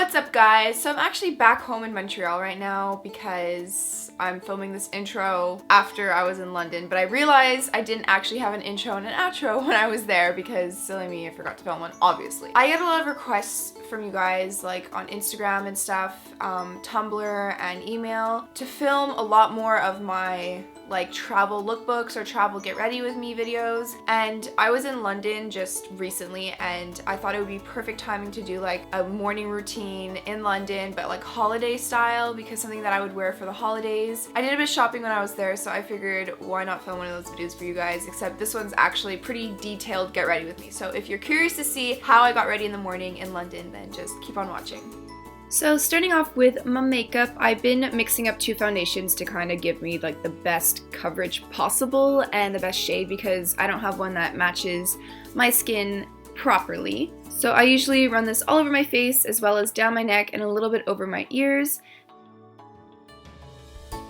What's up, guys? So I'm actually back home in Montreal right now because I'm filming this intro after I was in London, but I realized I didn't actually have an intro and an outro when I was there because, silly me, I forgot to film one, obviously. I get a lot of requests from you guys, like on Instagram and stuff, Tumblr and email, to film a lot more of my like travel lookbooks or travel get ready with me videos. And I was in London just recently and I thought it would be perfect timing to do like a morning routine in London, but like holiday style, because something that I would wear for the holidays. I did a bit of shopping when I was there, so I figured why not film one of those videos for you guys, except this one's actually pretty detailed get ready with me. So if you're curious to see how I got ready in the morning in London, then just keep on watching. So starting off with my makeup, I've been mixing up two foundations to kind of give me like the best coverage possible and the best shade, because I don't have one that matches my skin properly. So I usually run this all over my face as well as down my neck and a little bit over my ears.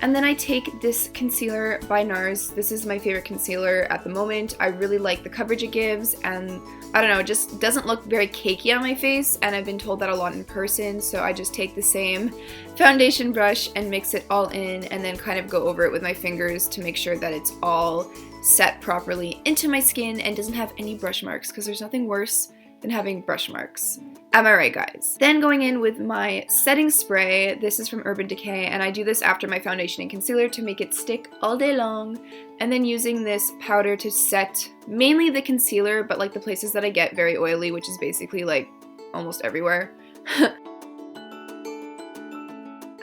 And then I take this concealer by NARS. This is my favorite concealer at the moment. I really like the coverage it gives, and I don't know, it just doesn't look very cakey on my face, and I've been told that a lot in person, so I just take the same foundation brush and mix it all in and then kind of go over it with my fingers to make sure that it's all set properly into my skin and doesn't have any brush marks, because there's nothing worse than having brush marks. Am I right, guys? Then going in with my setting spray. This is from Urban Decay, and I do this after my foundation and concealer to make it stick all day long. And then using this powder to set mainly the concealer, but like the places that I get very oily, which is basically like almost everywhere.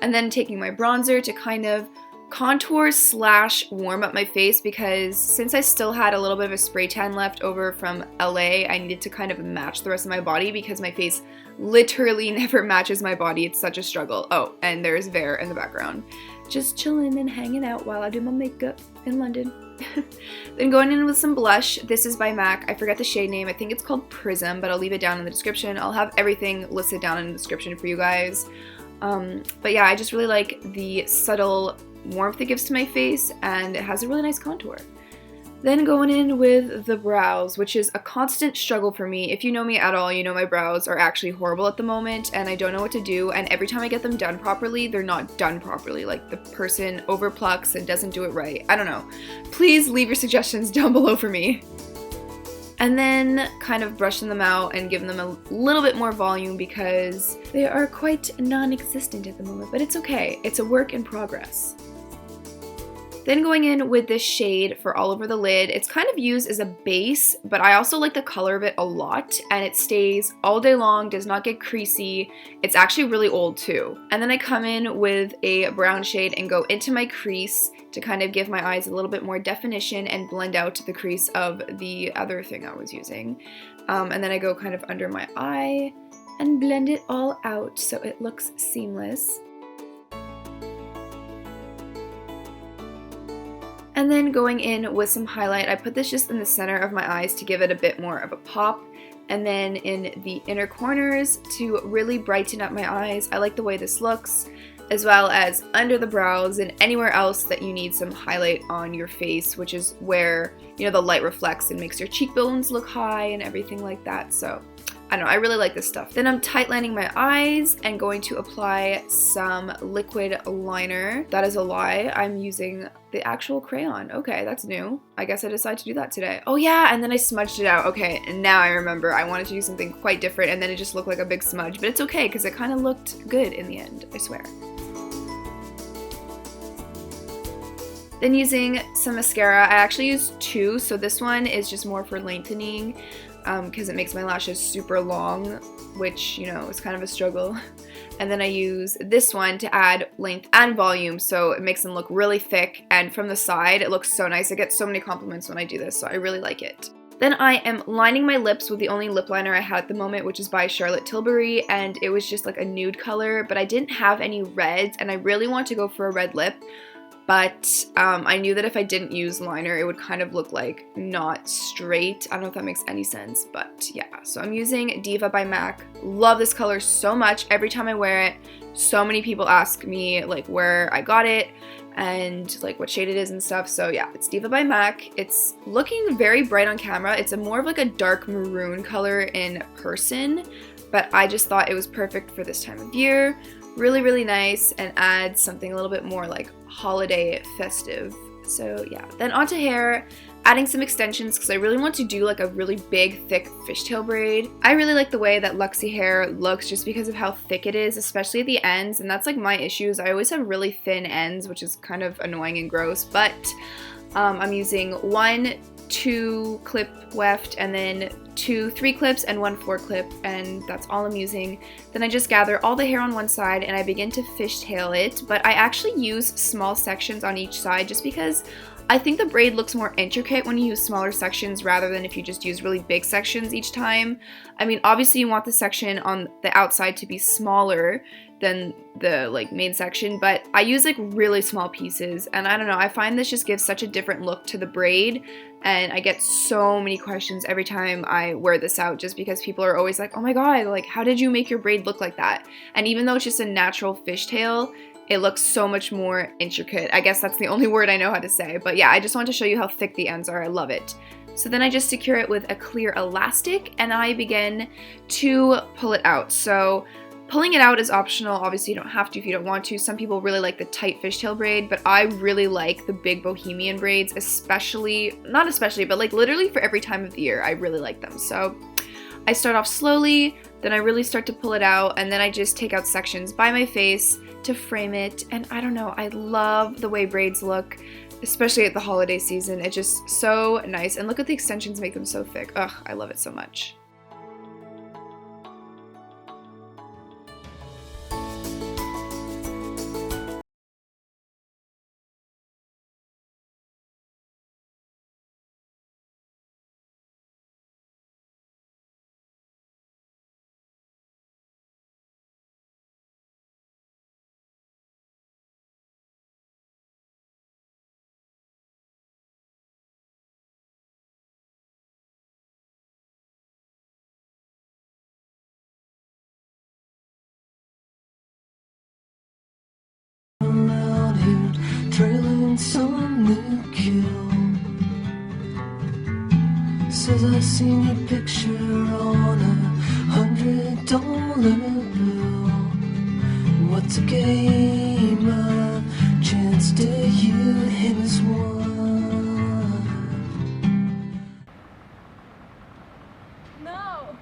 And then taking my bronzer to kind of contour / warm up my face, because since I still had a little bit of a spray tan left over from LA, I needed to kind of match the rest of my body because my face literally never matches my body. It's such a struggle. Oh, and there's Bear in the background, just chilling and hanging out while I do my makeup in London. Then going in with some blush. This is by MAC. I forget the shade name. I think it's called Prism, but I'll leave it down in the description. I'll have everything listed down in the description for you guys. But yeah, I just really like the subtle warmth it gives to my face, and it has a really nice contour. Then going in with the brows, which is a constant struggle for me. If you know me at all, you know my brows are actually horrible at the moment and I don't know what to do, and every time I get them done properly, they're not done properly. Like the person overplucks and doesn't do it right. I don't know. Please leave your suggestions down below for me. And then kind of brushing them out and giving them a little bit more volume because they are quite non-existent at the moment, but it's okay. It's a work in progress. Then going in with this shade for all over the lid. It's kind of used as a base, but I also like the color of it a lot, and it stays all day long, does not get creasy. It's actually really old too. And then I come in with a brown shade and go into my crease to kind of give my eyes a little bit more definition and blend out the crease of the other thing I was using. And then I go kind of under my eye and blend it all out so it looks seamless. And then going in with some highlight, I put this just in the center of my eyes to give it a bit more of a pop. And then in the inner corners to really brighten up my eyes. I like the way this looks, as well as under the brows and anywhere else that you need some highlight on your face, which is where, you know, the light reflects and makes your cheekbones look high and everything like that. So I don't know, I really like this stuff. Then I'm tight lining my eyes and going to apply some liquid liner. That is a lie. I'm using the actual crayon. Okay, that's new. I guess I decided to do that today. Oh yeah, and then I smudged it out. Okay, and now I remember I wanted to do something quite different, and then it just looked like a big smudge, but it's okay because it kind of looked good in the end, I swear. Then using some mascara, I actually used two, so this one is just more for lengthening because it makes my lashes super long, which, you know, is kind of a struggle. And then I use this one to add length and volume, so it makes them look really thick, and from the side it looks so nice. I get so many compliments when I do this, so I really like it. Then I am lining my lips with the only lip liner I had at the moment, which is by Tilbury, and it was just like a nude color, but I didn't have any reds, and I really want to go for a red lip. But I knew that if I didn't use liner, it would kind of look like not straight. I don't know if that makes any sense, but yeah. So I'm using Diva by MAC. Love this color so much. Every time I wear it, so many people ask me like where I got it and like what shade it is and stuff. So yeah, it's Diva by MAC. It's looking very bright on camera. It's a more of like a dark maroon color in person. but I just thought it was perfect for this time of year. Really, really nice, and adds something a little bit more like holiday festive. So yeah, then onto hair, adding some extensions because I really want to do like a really big, thick fishtail braid. I really like the way that Luxie hair looks just because of how thick it is, especially at the ends, and that's like my issues. I always have really thin ends, which is kind of annoying and gross, but I'm using 1 2 clip weft, and then 2 3 clips, and 1 4 clip, and that's all I'm using. Then I just gather all the hair on one side and I begin to fishtail it, but I actually use small sections on each side just because I think the braid looks more intricate when you use smaller sections rather than if you just use really big sections each time. I mean, obviously you want the section on the outside to be smaller than the like main section, but I use like really small pieces, and I don't know, I find this just gives such a different look to the braid, and I get so many questions every time I wear this out just because people are always like, oh my god, like how did you make your braid look like that? And even though it's just a natural fishtail, it looks so much more intricate. I guess that's the only word I know how to say, but yeah, I just wanted to show you how thick the ends are. I love it. So then I just secure it with a clear elastic and I begin to pull it out. So pulling it out is optional. Obviously you don't have to if you don't want to. Some people really like the tight fishtail braid, but I really like the big bohemian braids, especially, not especially, but like literally for every time of the year. I really like them. So I start off slowly, then I really start to pull it out, and then I just take out sections by my face to frame it. And I don't know, I love the way braids look, especially at the holiday season. It's just so nice. And look at the extensions, make them so thick. Ugh, I love it so much. Trailing some new kill. Says I seen your picture on $100 bill. What's a game? A chance to you him as one. No.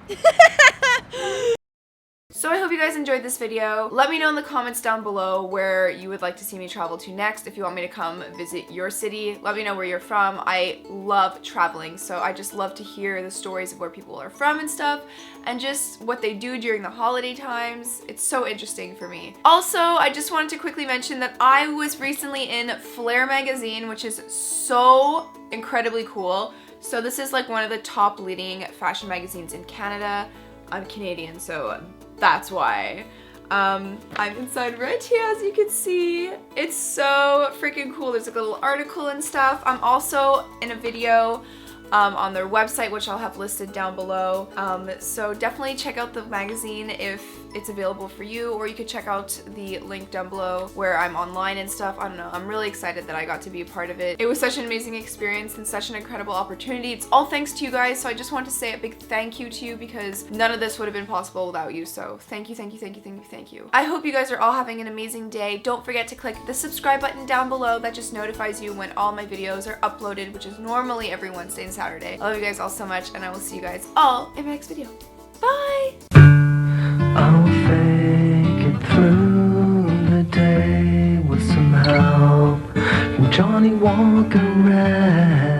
So I hope you guys enjoyed this video. Let me know in the comments down below where you would like to see me travel to next. If you want me to come visit your city, let me know where you're from. I love traveling, so I just love to hear the stories of where people are from and stuff, and just what they do during the holiday times. It's so interesting for me. Also, I just wanted to quickly mention that I was recently in Flare magazine, which is so incredibly cool. So this is like one of the top leading fashion magazines in Canada. I'm Canadian, so that's why. I'm inside right here, as you can see. It's so freaking cool. There's like a little article and stuff. I'm also in a video on their website, which I'll have listed down below. So definitely check out the magazine if it's available for you, or you could check out the link down below where I'm online and stuff. I don't know, I'm really excited that I got to be a part of it. It was such an amazing experience and such an incredible opportunity. It's all thanks to you guys, so I just want to say a big thank you to you because none of this would have been possible without you. So thank you, thank you, thank you, thank you, thank you. I hope you guys are all having an amazing day. Don't forget to click the subscribe button down below. That just notifies you when all my videos are uploaded, which is normally every Wednesday and Saturday. I love you guys all so much, and I will see you guys all in my next video. Bye! I'll fake it through the day with some help from Johnny Walker Red.